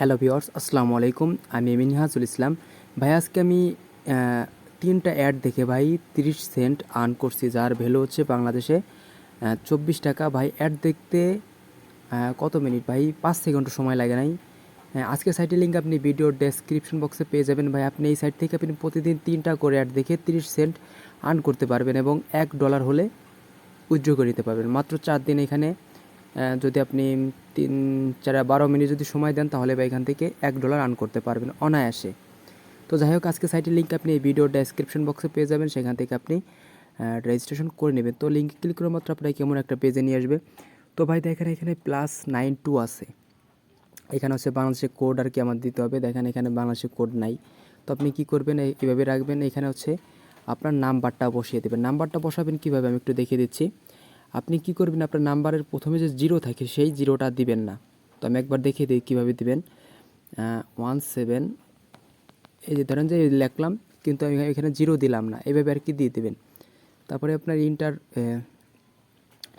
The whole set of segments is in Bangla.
হ্যালো ভিউয়ার্স, আসসালামু আলাইকুম। আমি মিনহাজুল ইসলাম। ভাই আজকে আমি ৩টা অ্যাড দেখে ভাই ৩০ সেন্ট আর্ন করছি, যার ভ্যালু হচ্ছে বাংলাদেশে ২৪ টাকা। ভাই অ্যাড দেখতে কত মিনিট ভাই, ৫ সেকেন্ডও সময় লাগে নাই। আজকের সাইটের লিঙ্ক আপনি ভিডিওর ডেসক্রিপশন বক্সে পেয়ে যাবেন। ভাই আপনি এই সাইট থেকে আপনি প্রতিদিন 3টা করে অ্যাড দেখে ৩০ সেন্ট আর্ন করতে পারবেন এবং $1 হলে উইথড্র করে নিতে পারবেন মাত্র 4 দিন। এখানে যদি আপনি 3-4-12 মিনিট যদি সময় দেন তাহলে বা এখান থেকে $1 আর্ন করতে পারবেন অনায়াসে। তো যাই হোক, আজকে সাইটের লিঙ্ক আপনি এই ভিডিওর ডেসক্রিপশন বক্সে পেয়ে যাবেন, সেখান থেকে আপনি রেজিস্ট্রেশন করে নেবেন। তো লিঙ্কে ক্লিক করা মাত্র আপনাকে কেমন একটা পেজে নিয়ে আসবে। তো ভাই দেখেন এখানে +92 আছে, এখানে হচ্ছে বাংলাদেশের কোড আর কি আমার দিতে হবে। দেখেন এখানে বাংলাদেশের কোড নাই। তো আপনি কী করবেন, এইভাবে রাখবেন। এখানে হচ্ছে আপনার নাম্বারটা বসিয়ে দেবেন। নাম্বারটা বসাবেন কীভাবে আমি একটু দেখিয়ে দিচ্ছি। আপনি কি করবেন, আপনার নাম্বারের প্রথমে যে 0 থাকে সেই 0টা দিবেন না। তো আমি একবার দেখিয়ে দিই কীভাবে দিবেন। 17 এই যে ধরেন যে লিখলাম, কিন্তু আমি এখানে 0 দিলাম না, এইভাবে আর কি দিয়ে দেবেন। তারপরে আপনার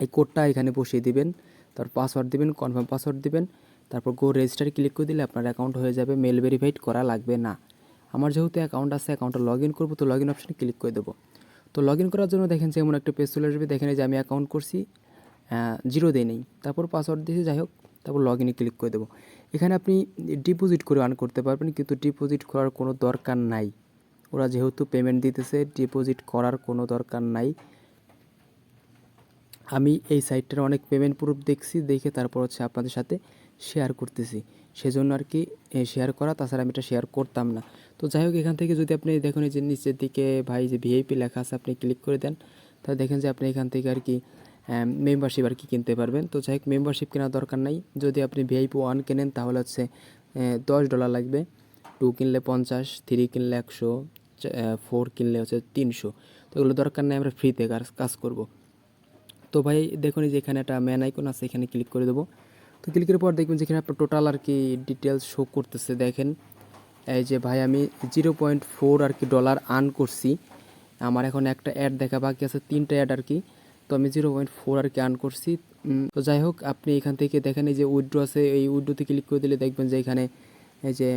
এই কোডটা এখানে বসিয়ে দিবেন, তারপর পাসওয়ার্ড দিবেন, কনফার্ম পাসওয়ার্ড দিবেন, তারপর গো রেজিস্টারে ক্লিক করে দিলে আপনার অ্যাকাউন্ট হয়ে যাবে। মেল ভেরিফাইড করা লাগবে না। আমার যেহেতু অ্যাকাউন্ট আছে, অ্যাকাউন্টটা লগ ইন করবো, তো লগ ইন অপশানে ক্লিক করে দেবো। তো লগ ইন করার জন্য দেখেন যে এমন একটা পেজ চলে আসবে। দেখেন যে আমি অ্যাকাউন্ট করছি, 0 দিয়ে নেই, তারপর পাসওয়ার্ড দিয়েছি, যাই হোক, তারপর লগ ইনে ক্লিক করে দেবো। এখানে আপনি ডিপোজিট করে আর্ন করতে পারবেন, কিন্তু ডিপোজিট করার কোনো দরকার নাই। ওরা যেহেতু পেমেন্ট দিতেছে, ডিপোজিট করার কোনো দরকার নাই। আমি এই সাইটটার অনেক পেমেন্ট প্রুফ দেখছি, দেখে তারপর হচ্ছে আপনাদের সাথে শেয়ার করতেছি, সেজন্য আর কি শেয়ার করা। তাছাড়া আমি এটা শেয়ার করতাম না। তো যাই হোক, এখান থেকে যদি আপনি দেখুন এই যে নিচের দিকে ভাই যে ভিআইপি লেখা আছে, আপনি ক্লিক করে দেন, তাহলে দেখেন যে আপনি এখান থেকে আর কি মেম্বারশিপ আর কি কিনতে পারবেন। তো যাই হোক, মেম্বারশিপ কেনার দরকার নাই। যদি আপনি ভিআইপি 1 কেনেন তাহলে হচ্ছে $10 লাগবে, 2 কিনলে 50, 3 কিনলে 100, 4 কিনলে হচ্ছে 300। তো এগুলো দরকার নেই, আমরা ফ্রিতে কাজ করব। তো ভাই দেখুন এই যে এখানে একটা ম্যান আইকন আছে, এখানে ক্লিক করে দেবো। তো ক্লিকের পর দেখবেন যেখানে আপনার টোটাল আর কি ডিটেলস শো করতেছে। দেখেন এই যে ভাই আমি 0.4 আর কি ডলার আর্ন করছি। আমার এখন একটা অ্যাড দেখা বাকি আছে, 3টা অ্যাড আর কি। তো আমি 0.4 আর কি আর্ন করছি। তো যাই হোক, আপনি এখান থেকে দেখেন এই যে উইথড্র আছে, এই উইথড্রোতে ক্লিক করে দিলে দেখবেন যে এখানে এই যে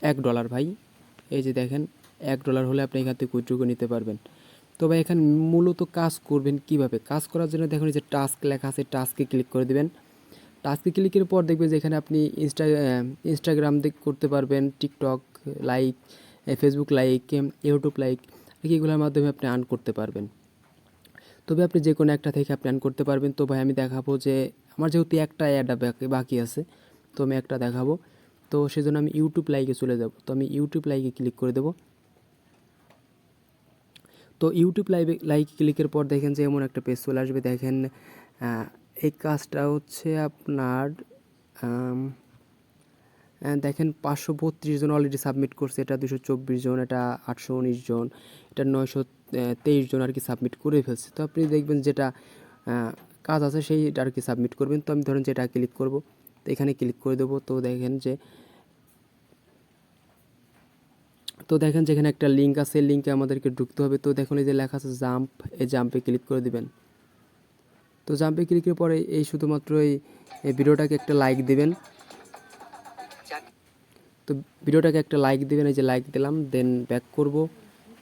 $1 ভাই, এই যে দেখেন $1 হলে আপনি এখান থেকে উইথড্র করে নিতে পারবেন। তো ভাই এখানে মূলত কাজ করবেন কিভাবে, কাজ করার জন্য দেখুন যে টাস্ক লেখা আছে, টাস্কে ক্লিক করে দেবেন। টাস্কে ক্লিকের পর দেখবেন যে এখানে আপনি ইনস্টাগ্রাম করতে পারবেন, TikTok like, Facebook like, YouTube like, এগুলোর মাধ্যমে আপনি আর্ন করতে পারবেন। তবে আপনি যে কোনো একটা থেকে আপনি আর্ন করতে পারবেন। তো ভাই আমি দেখাবো যে আমার যেহেতু একটা অ্যাড বাকি আছে, তো আমি একটা দেখাবো। তো সেজন্য আমি ইউটিউব লাইকে চলে যাব। তো আমি ইউটিউব লাইকে ক্লিক করে দেবো। তো ইউটিউব লাইক ক্লিকের পর দেখেন যে এমন একটা পেজ চলে আসবে। দেখেন এই কাজটা হচ্ছে আপনার দেখেন 532 জন অলরেডি সাবমিট করছে, এটা 224 জন, এটা 819 জন, এটা 923 জন আর কি সাবমিট করে ফেলছে। তো আপনি দেখবেন যেটা কাজ আছে সেইটা আর কি সাবমিট করবেন। তো আমি ধরেন যেটা ক্লিক করব, তো এখানে ক্লিক করে দেবো। তো দেখেন যেখানে একটা লিঙ্ক আছে, লিঙ্কে আমাদেরকে ঢুকতে হবে। তো দেখুন এই যে লেখা আছে জাম্প, এই জাম্পে ক্লিক করে দিবেন। তো জাম্পে ক্লিকের পরে এই শুধুমাত্র এই ভিডিওটাকে একটা লাইক দিবেন। তো ভিডিওটাকে একটা লাইক দিবেন, এই যে লাইক দিলাম, দেন ব্যাক করব,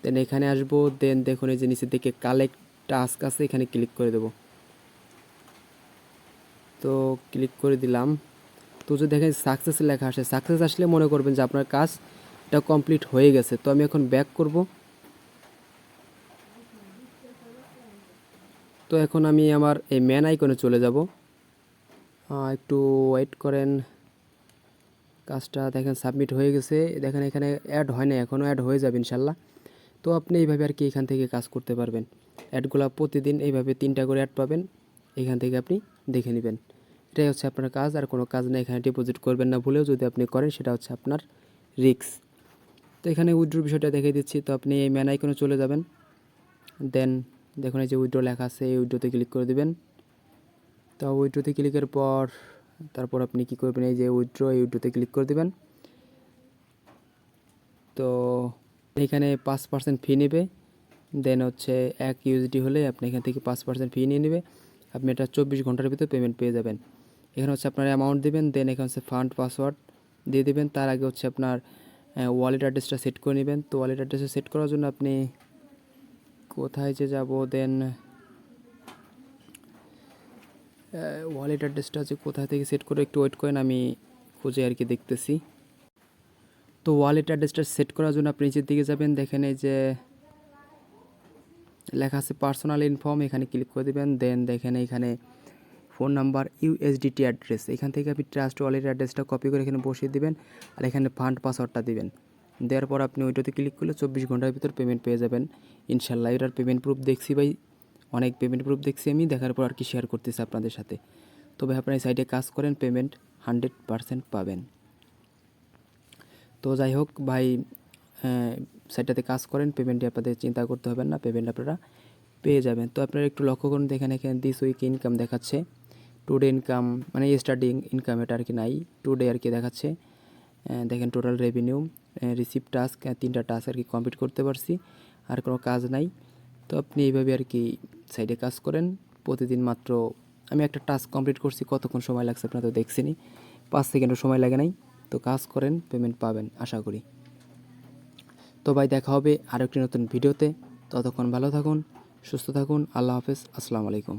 দেন এখানে আসবো, দেন দেখুন এই যে নিচের দিকে কালেক্ট টাস্ক আছে, এখানে ক্লিক করে দেব। তো ক্লিক করে দিলাম। তো যদি দেখেন সাকসেস লেখা আসে, সাকসেস আসলে মনে করবেন যে আপনার কাজটা কমপ্লিট হয়ে গেছে। তো আমি এখন ব্যাক করব। তো এখন আমি আমার এই ম্যান আইকনে চলে যাব। একটু ওয়েট করেন, কাজটা দেখেন সাবমিট হয়ে গেছে। দেখেন এখানে অ্যাড হয় না, এখনও অ্যাড হয়ে যাবে ইনশাল্লাহ। তো আপনি এইভাবে আর কি এখান থেকে কাজ করতে পারবেন। অ্যাডগুলো প্রতিদিন এইভাবে 3টা করে অ্যাড পাবেন, এখান থেকে আপনি দেখে নেবেন। এটাই হচ্ছে আপনার কাজ, আর কোনো কাজ নেই। এখানে ডিপোজিট করবেন না ভুলেও, যদি আপনি করেন সেটা হচ্ছে আপনার রিস্ক। তো এখানে উইথড্রোর বিষয়টা দেখিয়ে দিচ্ছি। তো আপনি এই ম্যান আইকনে চলে যাবেন, দেন দেখুন এই যে উইথড্রো লেখা আছে, এই উইথড্রোতে ক্লিক করে দেবেন। তো উইথড্রোতে ক্লিকের পর তারপর আপনি কি করবেন, এই যে উইথড্রো, এই উইথড্রোতে ক্লিক করে দেবেন। তো এখানে 5% ফি নেবে, দেন হচ্ছে $1 হলে আপনি এখান থেকে 5% ফি নিয়ে নেবে। আপনি এটা 24 ঘন্টার ভিতরে পেমেন্ট পেয়ে যাবেন। এখানে হচ্ছে আপনার অ্যামাউন্ট দেবেন, দেন এখানে হচ্ছে ফান্ড পাসওয়ার্ড, দিয়ে দেবেন। তার আগে হচ্ছে আপনার ওয়ালেট অ্যাড্রেসটা সেট করে নেবেন। তো ওয়ালেট অ্যাড্রেসটা সেট করার জন্য আপনি কোথায় যে যাব, দেন ওয়ালেট অ্যাড্রেসটা যে কোথা থেকে সেট করে একটু ওয়েট করেন, আমি খুঁজে আর কি দেখতেছি। তো ওয়ালেট অ্যাড্রেসটা সেট করার জন্য আপনি নিচের দিকে যাবেন, দেখেন এই যে লেখা আছে পার্সোনাল ইনফর্ম, এখানে ক্লিক করে দেবেন। দেন দেখেন এখানে ফোন নাম্বার ইউএসডিটি অ্যাড্রেস, এখান থেকে আপনি ট্রাস্ট ওয়ালেট অ্যাড্রেসটা কপি করে এখানে বসিয়ে দিবেন আর এখানে ফান্ড পাসওয়ার্ডটা দিবেন। দেওয়ার পর আপনি ওইটাতে ক্লিক করলে 24 ঘন্টার ভিতর পেমেন্ট পেয়ে যাবেন ইনশাল্লাহ। এটার পেমেন্ট প্রুফ দেখছি ভাই, অনেক পেমেন্ট প্রুফ দেখছি আমি, দেখার পর আর কি শেয়ার করতেছি আপনাদের সাথে। তো ভাই আপনার এই সাইটে কাজ করেন, পেমেন্ট 100% পাবেন। তো যাই হোক ভাই, সাইটটাতে কাজ করেন, পেমেন্টে আপনাদের চিন্তা করতে হবে না, পেমেন্ট আপনারা পেয়ে যাবেন। তো আপনারা একটু লক্ষ্য করুন, দেখেন এখানে দিস উইক ইনকাম দেখাচ্ছে, টুডে ইনকাম মানে স্টার্টিং ইনকাম এটা আর কি নাই, টুডে আর কি দেখাচ্ছে। দেখেন টোটাল রেভিনিউ, রিসিভ টাস্ক, 3টা টাস্ক আর কি কমপ্লিট করতে পারছি, আর কোনো কাজ নাই। তো আপনি এইভাবে আর কি সাইডে কাজ করেন প্রতিদিন। মাত্র আমি একটা টাস্ক কমপ্লিট করছি, কতক্ষণ সময় লাগছে আপনারা তো দেখছেনই, 5 সেকেন্ডও সময় লাগে নাই। তো কাজ করেন, পেমেন্ট পাবেন আশা করি। তো ভাই দেখা হবে আরও একটি নতুন ভিডিওতে, ততক্ষণ ভালো থাকুন, সুস্থ থাকুন, আল্লাহ হাফেজ, আসসালামু আলাইকুম।